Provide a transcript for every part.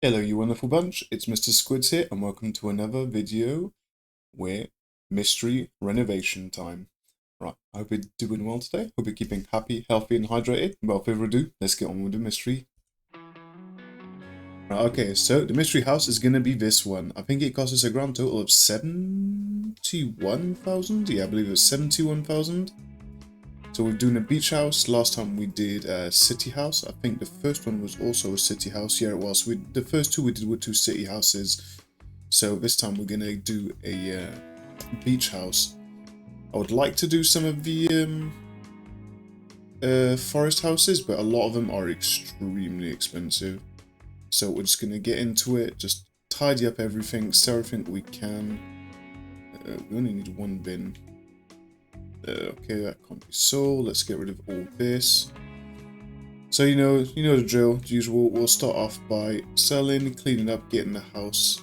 Hello you wonderful bunch, it's Mr. Squids here and welcome to another video where mystery renovation time. Right, I hope you're doing well today, hope you're keeping happy, healthy and hydrated. Without further ado, let's get on with the mystery. Right, okay, so the mystery house is gonna be this one. I think it cost us a grand total of 71,000? Yeah, I believe it was 71,000. So we're doing a beach house. Last time we did a city house. I think the first one was also a city house. Yeah, it was. The first two we did were two city houses. So this time we're gonna do a beach house. I would like to do some of the forest houses, but a lot of them are extremely expensive. So we're just gonna get into it. Just tidy up everything, sell everything we can. We only need one bin. Okay, that can't be sold. Let's get rid of all this. So you know the drill. As usual, we'll start off by selling, cleaning up, getting the house,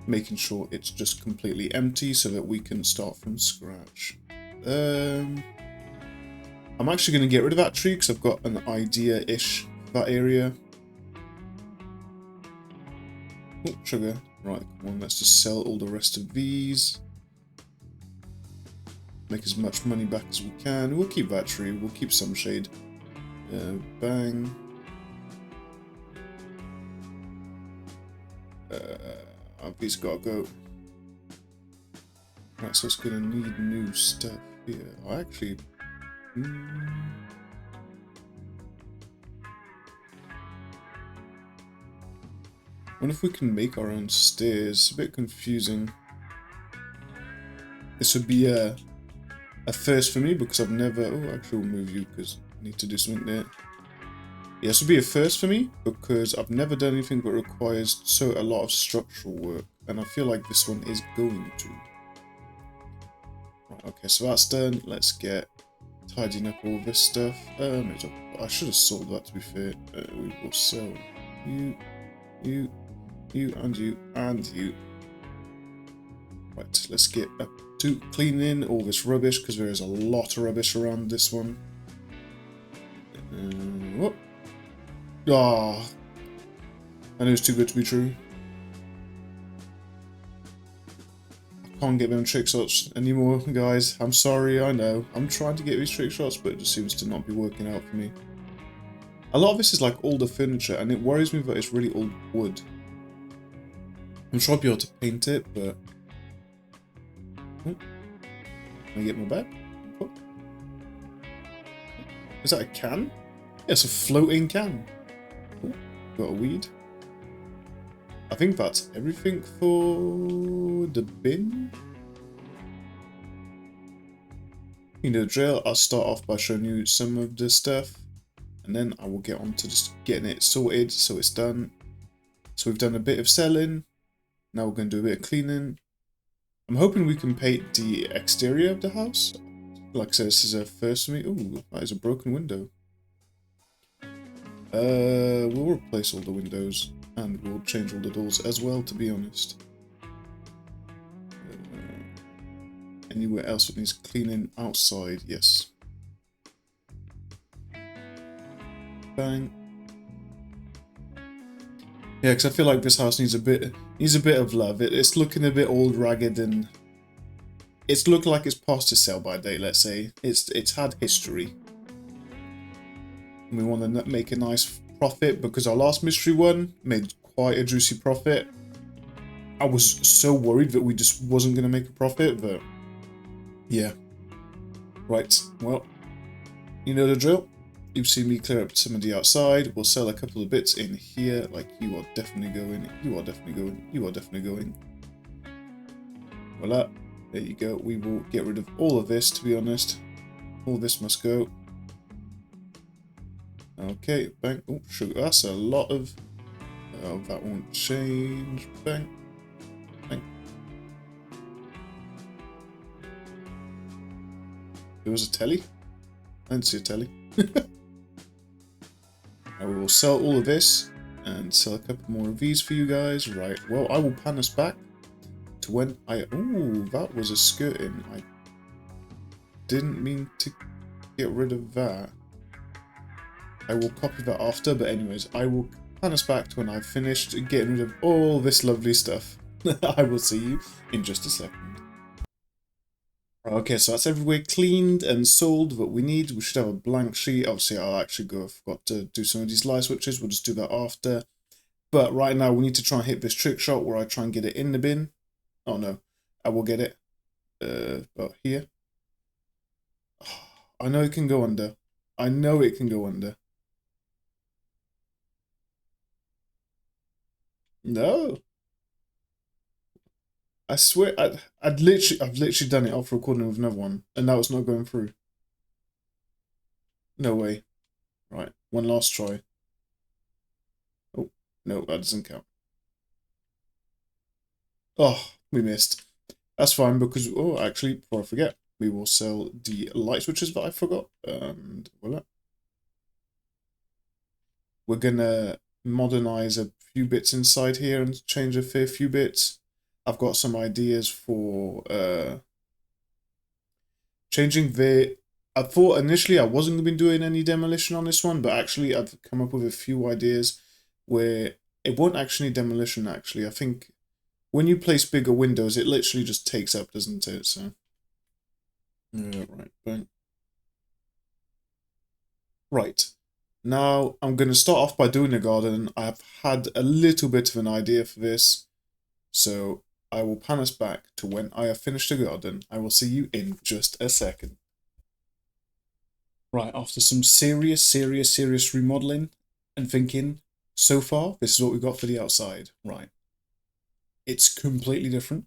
making sure it's just completely empty so that we can start from scratch. I'm actually going to get rid of that tree because I've got an idea-ish for that area. Oh, sugar. Right, come on, let's just sell all the rest of these. Make as much money back as we can. We'll keep that tree. We'll keep some shade. Bang. These gotta go. Right, so it's gonna need new stuff here. I actually. Wonder if we can make our own stairs. A bit confusing. This would be a first for me because I've never. Oh, actually, we'll move you because I need to do something there. Yeah, this would be a first for me because I've never done anything that requires a lot of structural work, and I feel like this one is going to. Right, okay, so that's done. Let's get tidying up all this stuff. I should have sold that, to be fair. We will sell you, and you, and you. Right, let's get up to cleaning all this rubbish because there is a lot of rubbish around this one. Whoop. Ah, I knew it was too good to be true. I can't get them trick shots anymore, guys. I'm sorry, I know. I'm trying to get these trick shots, but it just seems to not be working out for me. A lot of this is like older furniture, and it worries me that it's really old wood. I'm sure I'll be able to paint it, but... Oh. Can I get my bag? Oh. Is that a can? Yeah, it's a floating can. Oh, got a weed. I think that's everything for the bin. You know the drill. I'll start off by showing you some of the stuff, and then I will get on to just getting it sorted so it's done. So we've done a bit of selling. Now we're going to do a bit of cleaning. I'm hoping we can paint the exterior of the house. Like I said, this is a first for me. Ooh, that is a broken window. We'll replace all the windows and we'll change all the doors as well, to be honest. Anywhere else that needs cleaning outside? Yes. Bang. Yeah, because I feel like this house needs a bit of love. It's looking a bit old, ragged, and it's looked like it's past its sell by date. Let's say it's had history. We want to make a nice profit because our last mystery one made quite a juicy profit. I was so worried that we just wasn't going to make a profit, but yeah. Right, well, you know the drill. You've seen me clear up some of the outside. We'll sell a couple of bits in here, like you are definitely going, you are definitely going, you are definitely going. Voila, there you go. We will get rid of all of this, to be honest. All this must go. Okay, bang. Oh, sugar. That's a lot of... Oh, that won't change. Bang. Bang. There was a telly? I didn't see a telly. I will sell all of this and sell a couple more of these for you guys. Right, well, I will pan us back to when I... Oh, that was a skirting. I didn't mean to get rid of that. I will copy that after, but anyways, I will pan us back to when I've finished getting rid of all this lovely stuff. I will see you in just a second. Okay, so that's everywhere cleaned and sold what we need. We should have a blank sheet. Obviously, I'll actually go. I forgot to do some of these light switches. We'll just do that after. But right now, we need to try and hit this trick shot where I try and get it in the bin. Oh no, I will get it. About here. I know it can go under. I know it can go under. No. I swear, I've literally done it off recording with another one, and now it's not going through. No way. Right, one last try. Oh, no, that doesn't count. Oh, we missed. That's fine because, oh, actually, before I forget, we will sell the light switches that I forgot, and voila. We're gonna modernize a few bits inside here and change a fair few bits. I've got some ideas for changing the... I thought initially I wasn't going to be doing any demolition on this one, but actually I've come up with a few ideas where it won't actually need demolition, actually. I think when you place bigger windows, it literally just takes up, doesn't it? So, right, bang. Right. Now, I'm going to start off by doing the garden. I've had a little bit of an idea for this, so I will pan us back to when I have finished the garden. I will see you in just a second. Right, after some serious remodeling and thinking, so far, this is what we got for the outside. Right. It's completely different.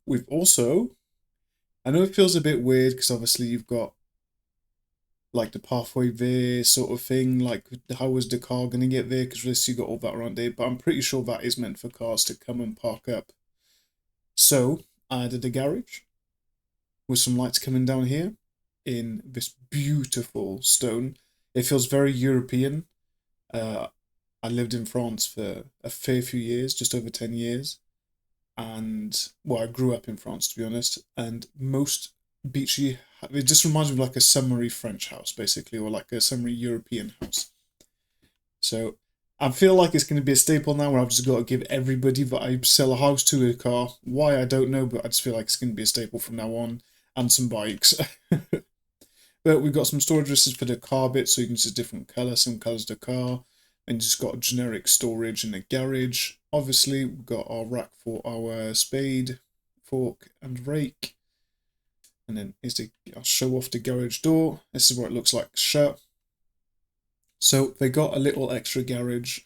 We've also... I know it feels a bit weird because obviously you've got like the pathway there sort of thing, like how was the car going to get there, because this you got all that around there, but I'm pretty sure that is meant for cars to come and park up. So I added a garage with some lights coming down here in this beautiful stone. It feels very European. I lived in France for a fair few years, just over 10 years, and well, I grew up in France to be honest, and most beachy, it just reminds me of like a summery French house basically, or like a summery European house. So I feel like it's going to be a staple now where I've just got to give everybody that I sell a house to a car. Why, I don't know, but I just feel like it's going to be a staple from now on, and some bikes. But we've got some storage addresses for the car bit, so you can choose different colour, some colours the car, and just got generic storage in the garage. Obviously, we've got our rack for our spade, fork, and rake. And then I'll show off the garage door. This is what it looks like shut. So they got a little extra garage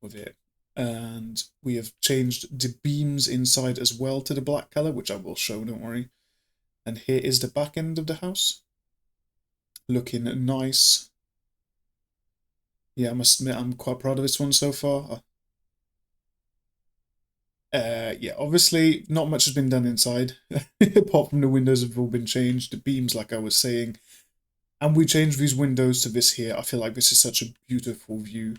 with it. And we have changed the beams inside as well to the black colour, which I will show, don't worry. And here is the back end of the house. Looking nice. Yeah, I must admit I'm quite proud of this one so far. Yeah, obviously not much has been done inside, apart from the windows have all been changed, the beams like I was saying. And we changed these windows to this here. I feel like this is such a beautiful view,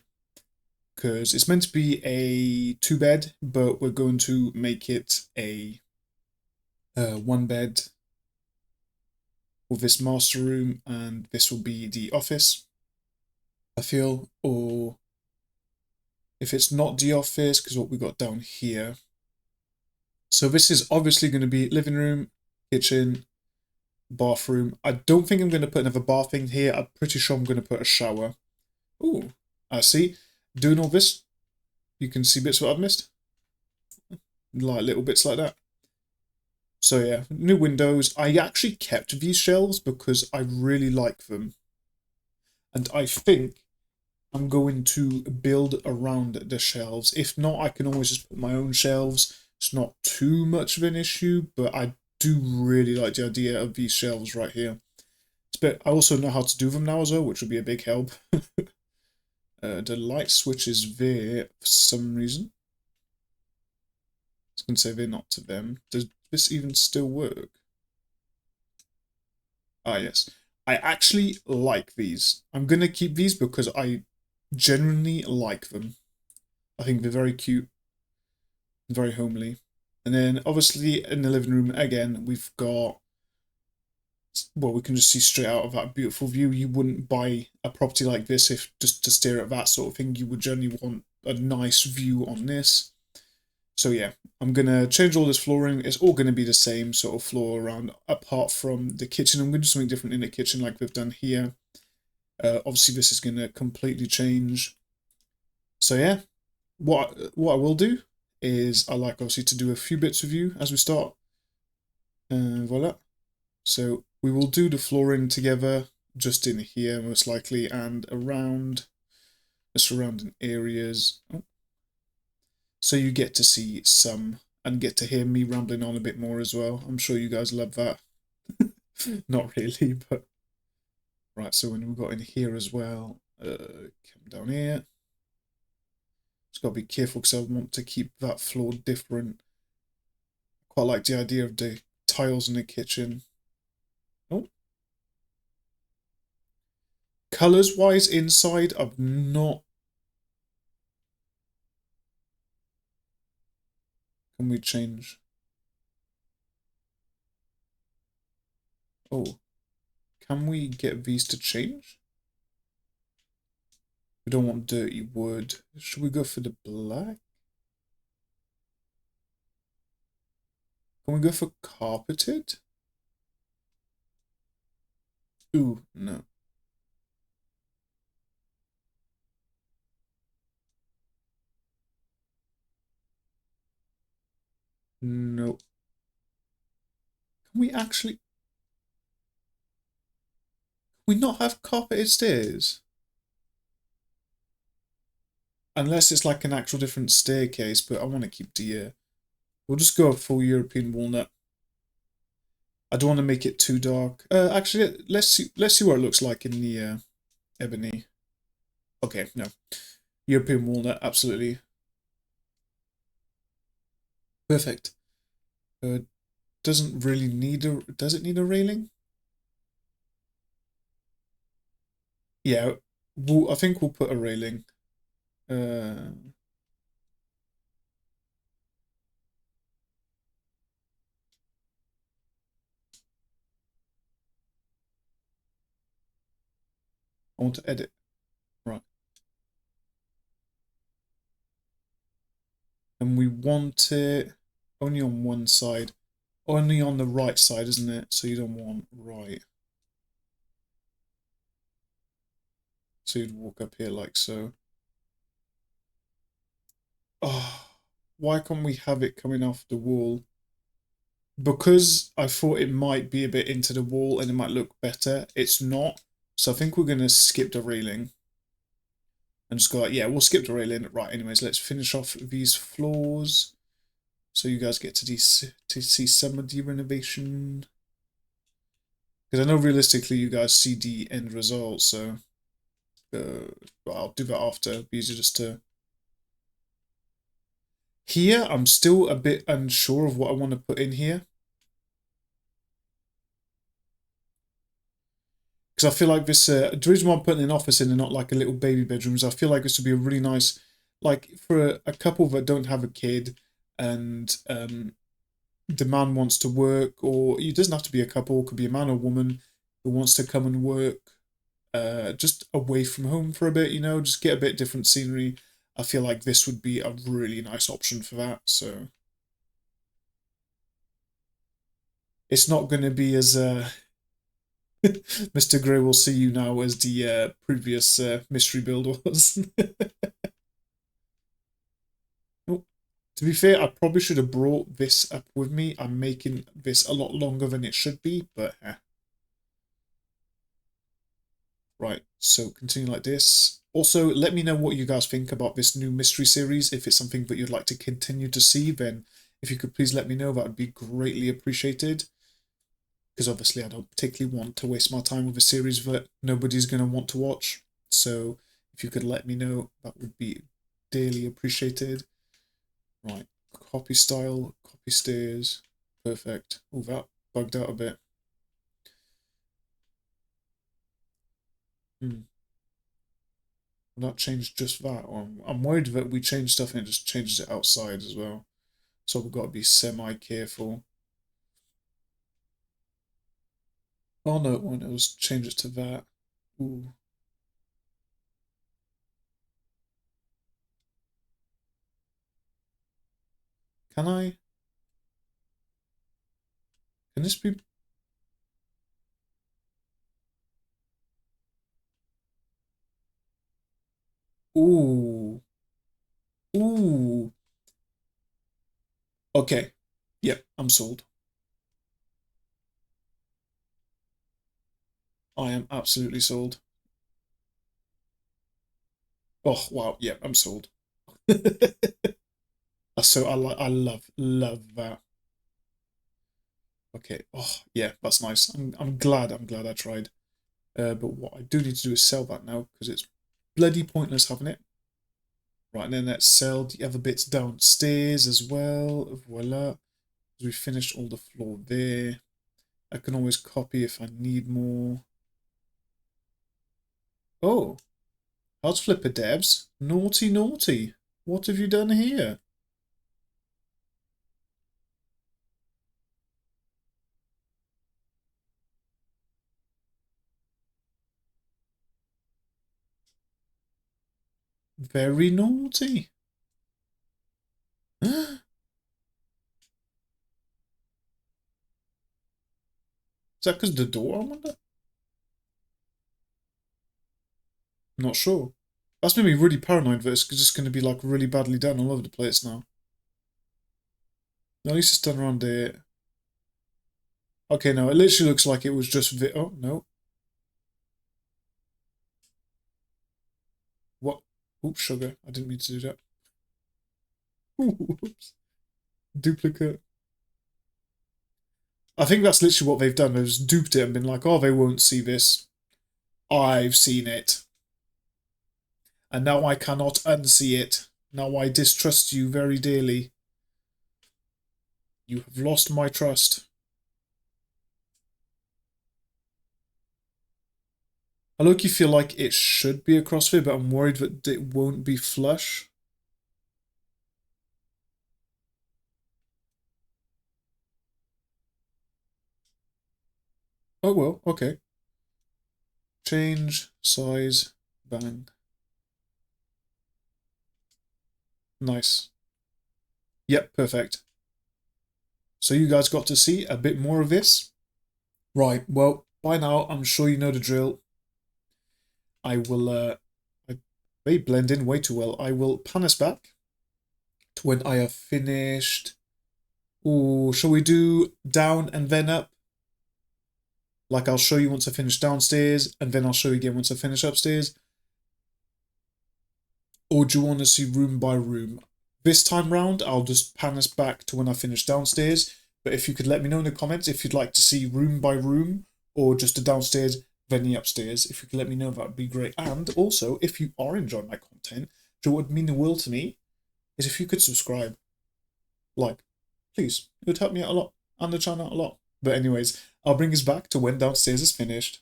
because it's meant to be a 2-bed, but we're going to make it a 1-bed with this master room, and this will be the office, I feel, or if it's not the office, because what we got down here. So this is obviously going to be living room, kitchen, bathroom. I don't think I'm going to put another bath in here. I'm pretty sure I'm going to put a shower. Ooh, I see. Doing all this, you can see bits of what I've missed. Like little bits like that. So yeah, new windows. I actually kept these shelves because I really like them. And I think I'm going to build around the shelves. If not, I can always just put my own shelves. It's not too much of an issue, but I do really like the idea of these shelves right here. But I also know how to do them now as well, which would be a big help. The light switch is there for some reason. I was going to say they're not to them. Does this even still work? Ah, yes. I actually like these. I'm going to keep these because I genuinely like them. I think they're very cute, very homely. And then obviously in the living room again, we've got well, we can just see straight out of that beautiful view. You wouldn't buy a property like this if just to stare at that sort of thing. You would generally want a nice view on this. So yeah, I'm gonna change all this flooring. It's all gonna be the same sort of floor around, apart from the kitchen. I'm gonna do something different in the kitchen like we've done here. Obviously this is gonna completely change. So yeah, what I will do is I like obviously to do a few bits with you as we start. Voila. So we will do the flooring together just in here most likely and around the surrounding areas. Oh. So you get to see some and get to hear me rambling on a bit more as well. I'm sure you guys love that. Not really, but right, so when we've got in here as well, come down here. Just gotta be careful because I want to keep that floor different. Quite like the idea of the tiles in the kitchen. Oh. Colours wise inside, I've not. Can we change? Oh, can we get these to change? We don't want dirty wood. Should we go for the black? Can we go for carpeted? Ooh, no. No. Can we actually... Can we not have carpeted stairs? Unless it's like an actual different staircase, but I want to keep the... We'll just go a full European walnut. I don't want to make it too dark. Actually, let's see what it looks like in the ebony. Okay, no. European walnut, absolutely. Perfect. Doesn't really need a... Does it need a railing? Yeah, I think we'll put a railing. I want to edit. Right. And we want it only on one side. Only on the right side, isn't it? So you don't want right. So you'd walk up here like so. Oh, why can't we have it coming off the wall? Because I thought it might be a bit into the wall and it might look better. It's not. So I think we're going to skip the railing. And just go like, yeah, we'll skip the railing. Right, anyways, let's finish off these floors. So you guys get to see some of the renovation. Because I know realistically you guys see the end result, so I'll do that after. It'll be easier just to... Here, I'm still a bit unsure of what I want to put in here. Because I feel like this, the reason why I'm putting an office in and not like a little baby bedroom is I feel like this would be a really nice, like for a couple that don't have a kid and the man wants to work, or it doesn't have to be a couple, it could be a man or woman who wants to come and work just away from home for a bit, you know, just get a bit different scenery. I feel like this would be a really nice option for that, so it's not going to be as Mr. Grey will see you now as the previous mystery build was. Oh, to be fair, I probably should have brought this up with me. I'm making this a lot longer than it should be, but right, so continue like this. Also, let me know what you guys think about this new mystery series. If it's something that you'd like to continue to see, then if you could please let me know, that would be greatly appreciated. Because obviously I don't particularly want to waste my time with a series that nobody's going to want to watch. So if you could let me know, that would be dearly appreciated. Right, copy style, copy stairs, perfect. Oh, that bugged out a bit. Will that change just that? Or I'm worried that we change stuff and it just changes it outside as well. So we've got to be semi-careful. Oh no, it won't. It'll just change it to that. Ooh. Can I? Can this be? Ooh. Ooh. Okay. Yep, I'm sold. I am absolutely sold. Oh wow, yep, I'm sold. So I love that. Okay. Oh yeah, that's nice. I'm glad I tried. But what I do need to do is sell that now because it's bloody pointless having it. Right, and then let's sell the other bits downstairs as well. Voila. We finished all the floor there. I can always copy if I need more. Oh, how's Flipper Debs? Naughty, naughty. What have you done here? Very naughty. Is that because of the door, I wonder? Not sure. That's made me really paranoid that it's just going to be like really badly done all over the place now. At least it's done around there. Okay, no, it literally looks like it was just oh, no. What? Oops, sugar. I didn't mean to do that. Oops. Duplicate. I think that's literally what they've done. They've just duped it and been like, oh, they won't see this. I've seen it. And now I cannot unsee it. Now I distrust you very dearly. You have lost my trust. I look, you feel like it should be a crossfit, but I'm worried that it won't be flush. Oh well, okay. Change size, bang. Nice. Yep, perfect. So you guys got to see a bit more of this. Right, well, by now I'm sure you know the drill. I will they blend in way too well. I will pan us back to when I have finished. Oh, shall we do down and then up? Like I'll show you once I finish downstairs, and then I'll show you again once I finish upstairs. Or do you want to see room by room? This time round, I'll just pan us back to when I finish downstairs. But if you could let me know in the comments if you'd like to see room by room or just the downstairs, then the upstairs. If you could let me know, that would be great. And also, if you are enjoying my content, what would mean the world to me is if you could subscribe. Like, please. It would help me out a lot and the channel out a lot. But anyways, I'll bring us back to when downstairs is finished.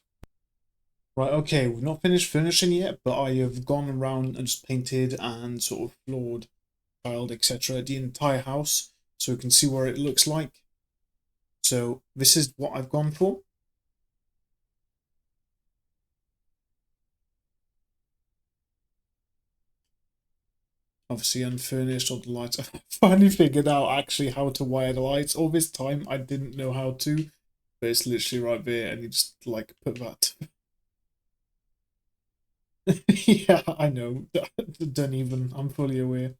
Right, okay, we've not finished finishing yet, but I have gone around and just painted and sort of floored, tiled, etc. the entire house so we can see what it looks like. So this is what I've gone for. Obviously unfurnished, all the lights. I finally figured out actually how to wire the lights. All this time I didn't know how to, but it's literally right there and you just like put that. Yeah, I know. Don't even, I'm fully aware.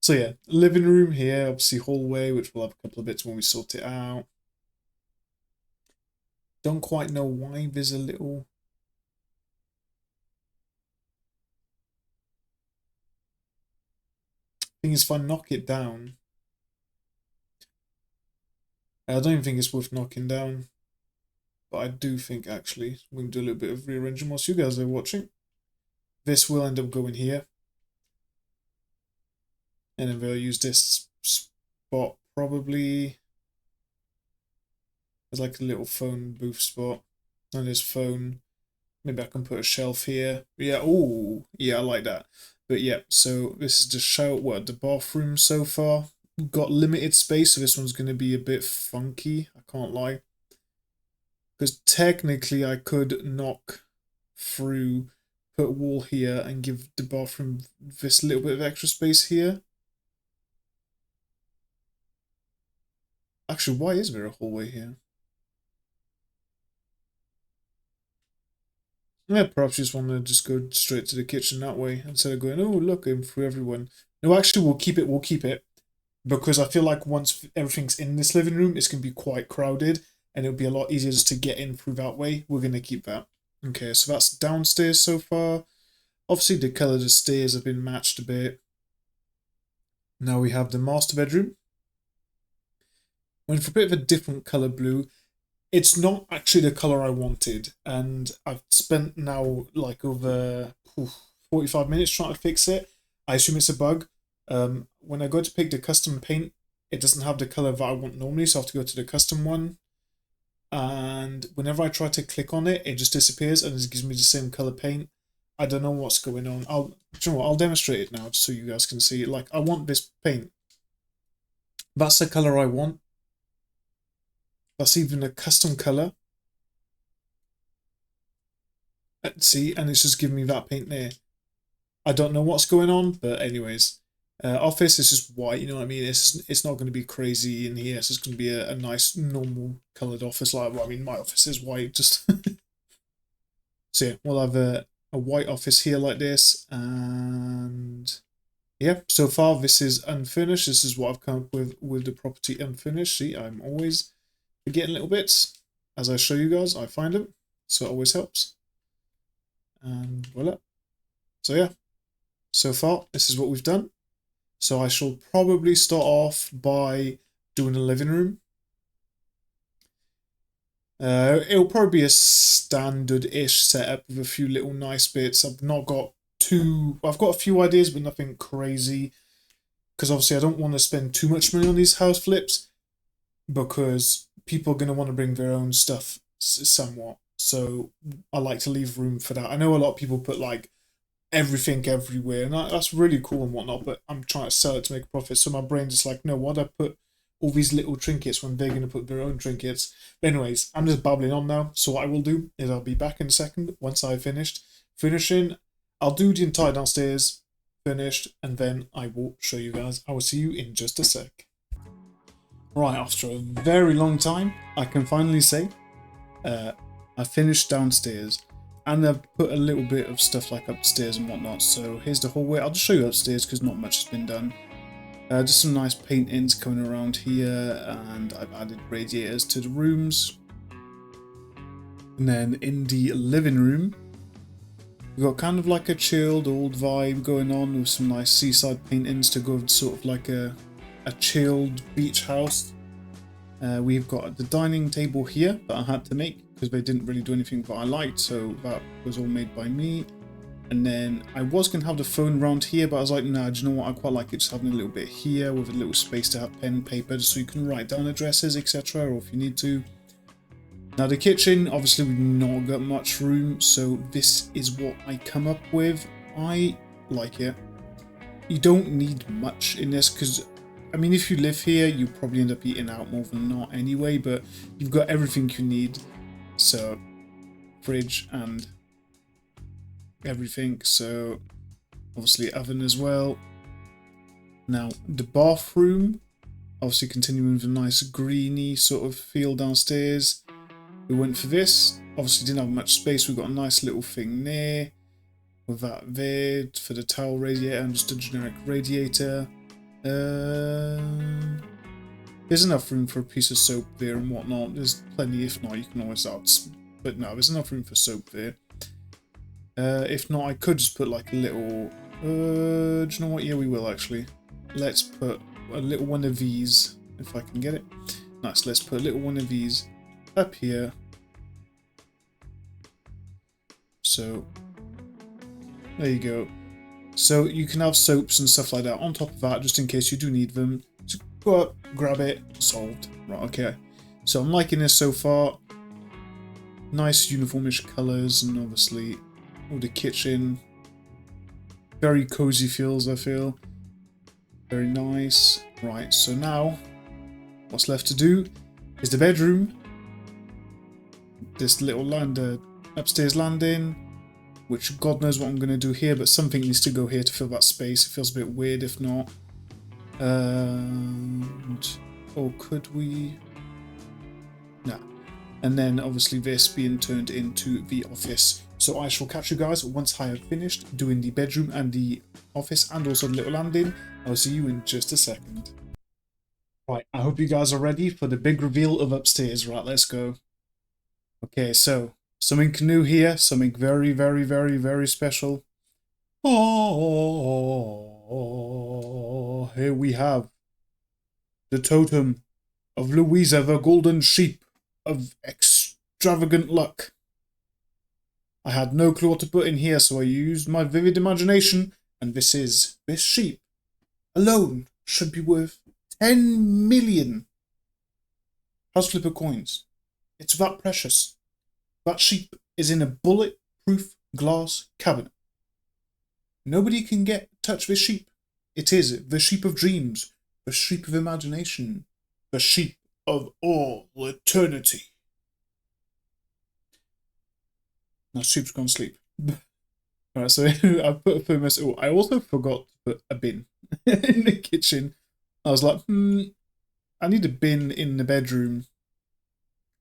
So yeah, living room here, obviously hallway, which we'll have a couple of bits when we sort it out. Don't quite know why there's a little... Thing is, if I knock it down... I don't even think it's worth knocking down. But I do think, actually, we can do a little bit of rearranging whilst you guys are watching. This will end up going here. And then we'll use this spot probably as like a little phone booth spot. And this phone. Maybe I can put a shelf here. Yeah, oh, yeah, I like that. But yeah, so this is the shower, what, the bathroom so far. We've got limited space, so this one's going to be a bit funky, I can't lie. Because technically I could knock through, put a wall here and give the bathroom this little bit of extra space here. Actually, why is there a hallway here? Yeah, perhaps you just want to just go straight to the kitchen that way instead of going, oh, look, I'm through everyone. No, actually, we'll keep it. Because I feel like once everything's in this living room, it's going to be quite crowded and it'll be a lot easier just to get in through that way. We're going to keep that. Okay, so that's downstairs so far. Obviously, the colour of the stairs have been matched a bit. Now we have the master bedroom. Went for a bit of a different colour blue. It's not actually the colour I wanted, and I've spent now like over 45 minutes trying to fix it. I assume it's a bug. When I go to pick the custom paint, it doesn't have the colour that I want normally, so I have to go to the custom one. And whenever I try to click on it, it just disappears and it gives me the same colour paint. I don't know what's going on. I'll demonstrate it now just so you guys can see. Like, I want this paint. That's the colour I want. That's even a custom colour. See, and it's just giving me that paint there. I don't know what's going on, but anyways. Office is just white, you know what I mean? It's not going to be crazy in here. It's just going to be a nice, normal coloured office. Like, well, I mean, my office is white, just... So yeah, we'll have a white office here like this, and... Yeah, so far this is unfinished. This is what I've come up with the property unfinished. See, I'm always forgetting little bits. As I show you guys, I find them, so it always helps. And voila. So yeah, so far this is what we've done. So I shall probably start off by doing a living room. It'll probably be a standard-ish setup with a few little nice bits. I've got a few ideas, but nothing crazy. Because obviously I don't want to spend too much money on these house flips, because people are going to want to bring their own stuff somewhat. So I like to leave room for that. I know a lot of people put like everything everywhere, and that's really cool and whatnot, but I'm trying to sell it to make a profit, so my brain's just like, no, why'd I put all these little trinkets when they're going to put their own trinkets? But anyways, I'm just babbling on now, so what I will do is I'll be back in a second once I've finishing. I'll do the entire downstairs finished, and then I will show you guys. I will see you in just a sec. Right, after a very long time, I can finally say I finished downstairs. And I've put a little bit of stuff like upstairs and whatnot. So here's the hallway. I'll just show you upstairs because not much has been done. Just some nice paintings coming around here, and I've added radiators to the rooms. And then in the living room, we've got kind of like a chilled old vibe going on with some nice seaside paintings to go sort of like a chilled beach house. We've got the dining table here that I had to make because they didn't really do anything that I liked, so that was all made by me. And then I was going to have the phone around here, but I was like, nah, do you know what, I quite like it just having a little bit here with a little space to have pen and paper just so you can write down addresses, etc., or if you need to. Now the kitchen, obviously we've not got much room, so this is what I come up with. I like it. You don't need much in this because, I mean, if you live here, you probably end up eating out more than not anyway, but you've got everything you need. So, fridge and everything. So, obviously oven as well. Now, the bathroom, obviously continuing with a nice greeny sort of feel downstairs. We went for this. Obviously didn't have much space. We've got a nice little thing there. With that there for the towel radiator and just a generic radiator. There's enough room for a piece of soap there and whatnot. There's plenty, if not, you can always add. But no, there's enough room for soap there. If not, I could just put like a little... do you know what? Yeah, we will actually. Let's put a little one of these, if I can get it. Nice, let's put a little one of these up here. So, there you go. So you can have soaps and stuff like that on top of that, just in case you do need them. Just go up, grab it, solved. Right, okay. So I'm liking this so far. Nice uniformish colours, and obviously all the kitchen. Very cozy feels, I feel. Very nice. Right, so now what's left to do is the bedroom. this little upstairs landing, which God knows what I'm going to do here, but something needs to go here to fill that space. It feels a bit weird if not. Or could we? No. And then obviously this being turned into the office. So I shall catch you guys once I have finished doing the bedroom and the office and also the little landing. I'll see you in just a second. Right, I hope you guys are ready for the big reveal of upstairs. Right, let's go. Okay, so something new here, something very, very, very, very special. Oh, here we have the totem of Louisa, the golden sheep of extravagant luck. I had no clue what to put in here, so I used my vivid imagination, and this sheep alone should be worth 10 million house flipper coins. It's that precious. That sheep is in a bulletproof glass cabinet. Nobody can touch this sheep. It is the sheep of dreams, the sheep of imagination, the sheep of all eternity. Now sheep's gone to sleep. Alright, so I put a thermos. Oh, I also forgot to put a bin in the kitchen. I was like, I need a bin in the bedroom.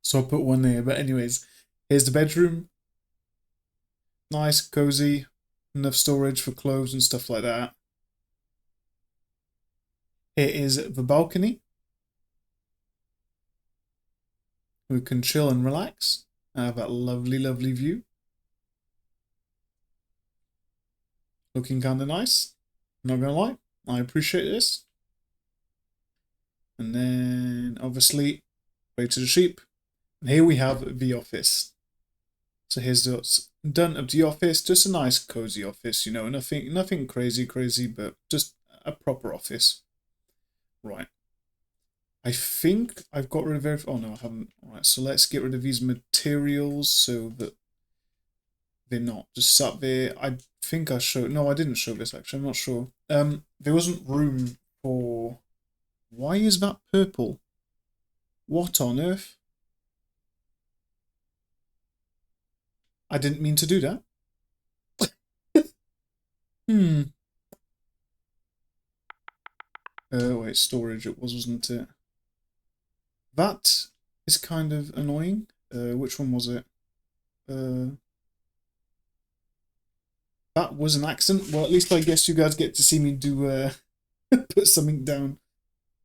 So I put one there. But anyways, here's the bedroom. Nice, cozy, enough storage for clothes and stuff like that. Here is the balcony. We can chill and relax. I have that lovely, lovely view. Looking kind of nice. Not gonna lie, I appreciate this. And then, obviously, way to the sheep. And here we have the office. So here's what's done of the office. Just a nice, cozy office. You know, nothing crazy, but just a proper office. Right. I think I've got rid of everything. Oh no, I haven't. Alright, so let's get rid of these materials so that they're not just sat there. I think I showed. No, I didn't show this actually. I'm not sure. There wasn't room for. Why is that purple? What on earth? I didn't mean to do that. Wait, storage it wasn't it? That is kind of annoying. Which one was it? That was an accident. Well, at least I guess you guys get to see me do put something down.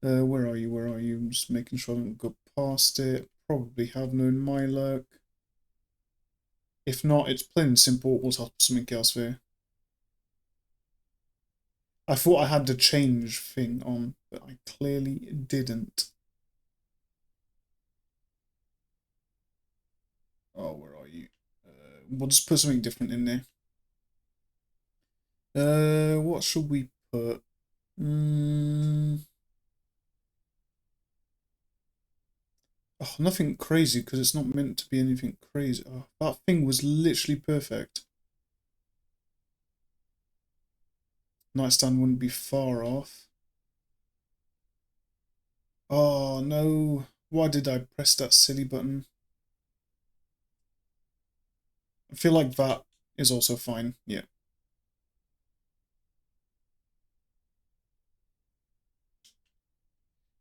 Where are you? I'm just making sure I don't go past it. Probably have known my luck. If not, it's plain and simple. We'll have to put something else there. I thought I had the change thing on, but I clearly didn't. Oh, where are you? We'll just put something different in there. What should we put? Oh, nothing crazy, because it's not meant to be anything crazy. Oh, that thing was literally perfect. Nightstand wouldn't be far off. Oh, no. Why did I press that silly button? I feel like that is also fine. Yeah.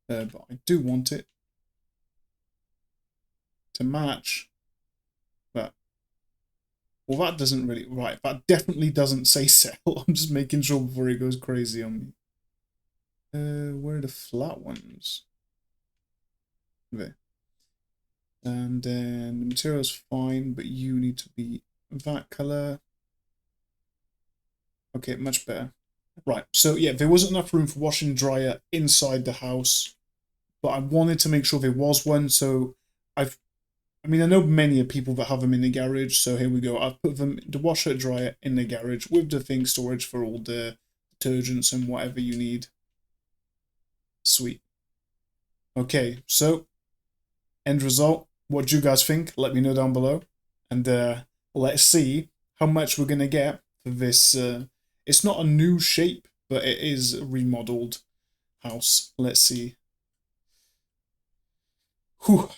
But I do want it to match that. Well, that doesn't really... Right, that definitely doesn't say sell. I'm just making sure before it goes crazy on me. Where are the flat ones? There. And then the material's fine, but you need to be that color. Okay, much better. Right, so yeah, there wasn't enough room for washing and dryer inside the house, but I wanted to make sure there was one, so I know many of people that have them in the garage, so here we go. I've put them, the washer dryer in the garage with the thing storage for all the detergents and whatever you need. Sweet. Okay, so end result. What do you guys think? Let me know down below. And let's see how much we're going to get for this. It's not a new shape, but it is a remodeled house. Let's see. Whew.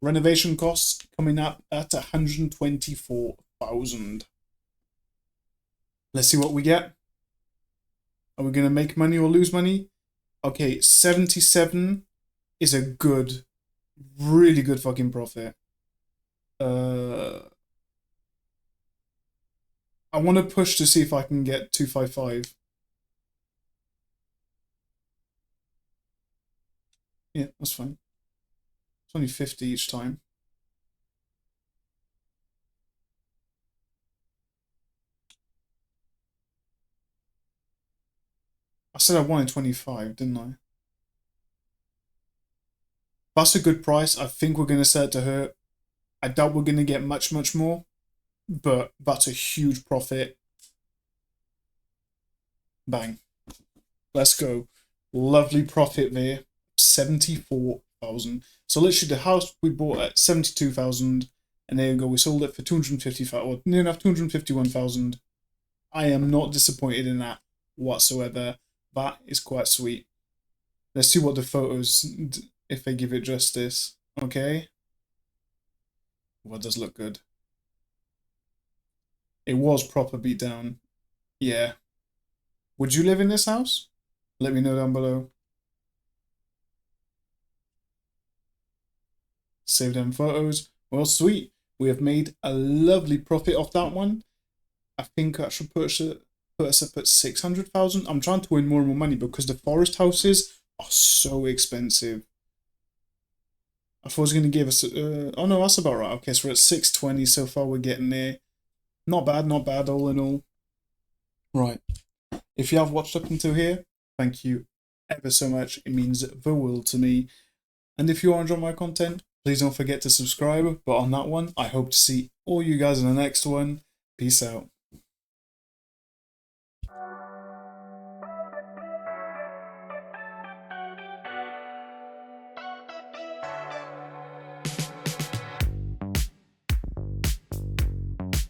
Renovation costs coming up at 124,000. Let's see what we get. Are we going to make money or lose money? Okay, 77 is a good, really good fucking profit. I want to push to see if I can get 255. Yeah, that's fine. It's only 50 each time. I said I wanted 25, didn't I? That's a good price. I think we're going to sell it to her. I doubt we're going to get much more, but that's a huge profit. Bang. Let's go. Lovely profit there. 74,000. So literally the house we bought at 72,000, and there you go. We sold it for 255, or near enough 251,000. I am not disappointed in that whatsoever. That is quite sweet. Let's see what the photos, if they give it justice. Okay. Well, it does look good. It was proper beat down. Yeah. Would you live in this house? Let me know down below. Save them photos. Well, sweet. We have made a lovely profit off that one. I think I should put us up at 600,000. I'm trying to win more and more money because the forest houses are so expensive. I thought it was going to give us... oh no, that's about right. Okay, so we're at 620 so far. We're getting there. Not bad all in all. Right. If you have watched up until here, thank you ever so much. It means the world to me. And if you are enjoying my content, please don't forget to subscribe. But on that one, I hope to see all you guys in the next one. Peace out.